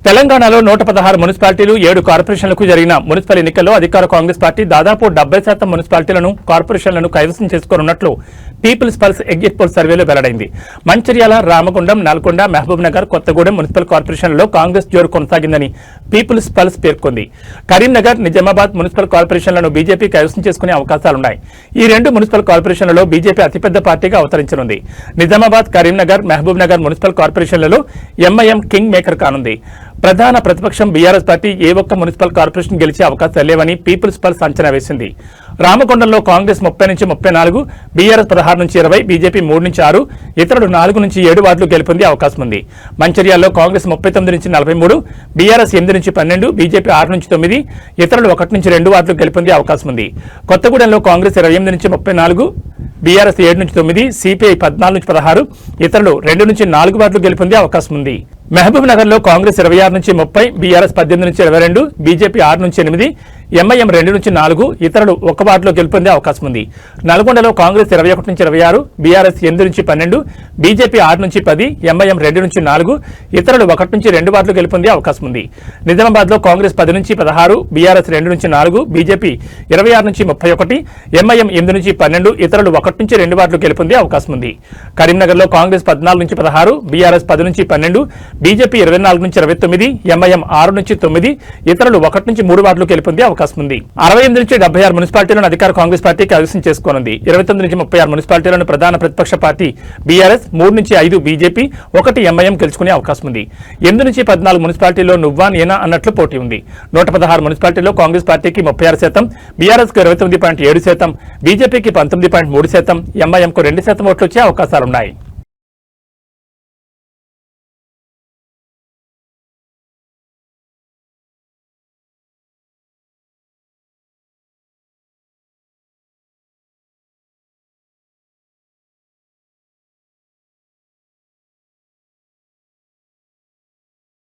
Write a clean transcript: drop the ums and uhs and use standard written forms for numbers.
తెలంగాణలో 116 మున్సిపాలిటీలు 7 కార్పొరేషన్లకు జరిగిన మున్సిపల్ ఎన్నికల్లో అధికార కాంగ్రెస్ పార్టీ దాదాపు 70% మున్సిపాలిటీలను కార్పొరేషన్లను కైవసం చేసుకోనున్నట్లు పీపుల్స్ పల్స్ ఎగ్జిట్ పోల్ సర్వేలో వెల్లడైంది. మంచిర్యాల, రామగుండం, నల్గొండ, మహబూబ్ నగర్, కొత్తగూడెం మున్సిపల్ కార్పొరేషన్లలో కాంగ్రెస్ జోరు కొనసాగిందని పీపుల్స్ పల్స్ పేర్కొంది. కరీంనగర్, నిజామాబాద్ మున్సిపల్ కార్పొరేషన్లను బీజేపీ కైవసం చేసుకునే అవకాశాలున్నాయి. ఈ 2 మున్సిపల్ కార్పొరేషన్లలో బీజేపీ అతిపెద్ద పార్టీగా అవతరించనుంది. నిజామాబాద్, కరీంనగర్, మహబూబ్ నగర్ మున్సిపల్ కార్పొరేషన్లలో ఎంఐఎం కింగ్ మేకర్ కానుంది. ప్రధాన ప్రతిపక్షం బీఆర్ఎస్ పార్టీ ఏ ఒక్క మున్సిపల్ కార్పొరేషన్ గెలిచే అవకాశాలు లేవని పీపుల్స్ పల్స్ అంచనా వేసింది. రామకొండంలో కాంగ్రెస్ 30 నుంచి 34, బీఆర్ఎస్ 16 నుంచి 20, బీజేపీ 3 నుంచి 6, ఇతరులు 4 నుంచి 7 వార్డులు గెలుపొందే అవకాశం ఉంది. మంచిర్యాలలో కాంగ్రెస్ 39 నుంచి 43, బీఆర్ఎస్ 8 నుంచి 12, బీజేపీ 6 నుంచి 9, ఇతరులు 1 నుంచి 2 వార్డులు గెలుపొందే అవకాశం ఉంది. కొత్తగూడెంలో కాంగ్రెస్ 28 నుంచి 34, బీఆర్ఎస్ 7 నుంచి 9, సిపిఐ 14 నుంచి 16, ఇతరులు 2 నుంచి 4 వార్డులు గెలుపొందే అవకాశం ఉంది. మహబూబ్ నగర్ లో కాంగ్రెస్ 26 నుంచి 30, బీఆర్ఎస్ 18 నుంచి 22, బీజేపీ 6 నుంచి 8, ఎంఐఎం 2 నుంచి 4, ఇతరులు 1 వార్డులో గెలుపొందే అవకాశం ఉంది. నల్గొండలో కాంగ్రెస్ 21 నుంచి 26, బీఆర్ఎస్ 8 నుంచి 12, బీజేపీ 6 నుంచి 10, ఎంఐఎం 2 నుంచి 4, ఇతరులు 1 నుంచి 2 వార్డులు గెలుపొందే అవకాశం ఉంది. నిజామాబాద్ లో కాంగ్రెస్ 10 నుంచి 16, బీఆర్ఎస్ 2 నుంచి 4, బీజేపీ 26 నుంచి 31, ఎంఐఎం 8 నుంచి 12, ఇతరులు 1 నుంచి 2 వార్డులు గెలుపొందే అవకాశం ఉంది. కరీంనగర్ లో కాంగ్రెస్ 14 నుంచి 16, బీఆర్ఎస్ 10 నుంచి 12, బీజేపీ 24 నుంచి 29, ఎంఐఎం 6 నుంచి 9, ఇతరులు 1 నుంచి 3 వార్డులు గెలుపొందే అవకాశం ఉంది. 68 నుంచి 76 మున్సిపాలిటీలను అధికార కాంగ్రెస్ పార్టీ కైవసం చేసుకోనుంది. 29 నుంచి 36 మున్సిపాలిటీలను ప్రధాన ప్రతిపక్ష పార్టీ బీఆర్ఎస్, 3 నుంచి 5 బీజేపీ, 1 ఎంఐఎం గెలుచుకునే అవకాశం ఉంది. 8 నుంచి 14 మున్సిపాలిటీల్లో నువ్వా నేనా అన్నట్లు పోటీ ఉంది. 116 మున్సిపాలిటీల్లో కాంగ్రెస్ పార్టీకి 36%, బీఆర్ఎస్ కు 29.7%, బీజేపీకి 19.3%, ఎంఐఎం కు 2% ఓట్లు వచ్చే అవకాశాలున్నాయి.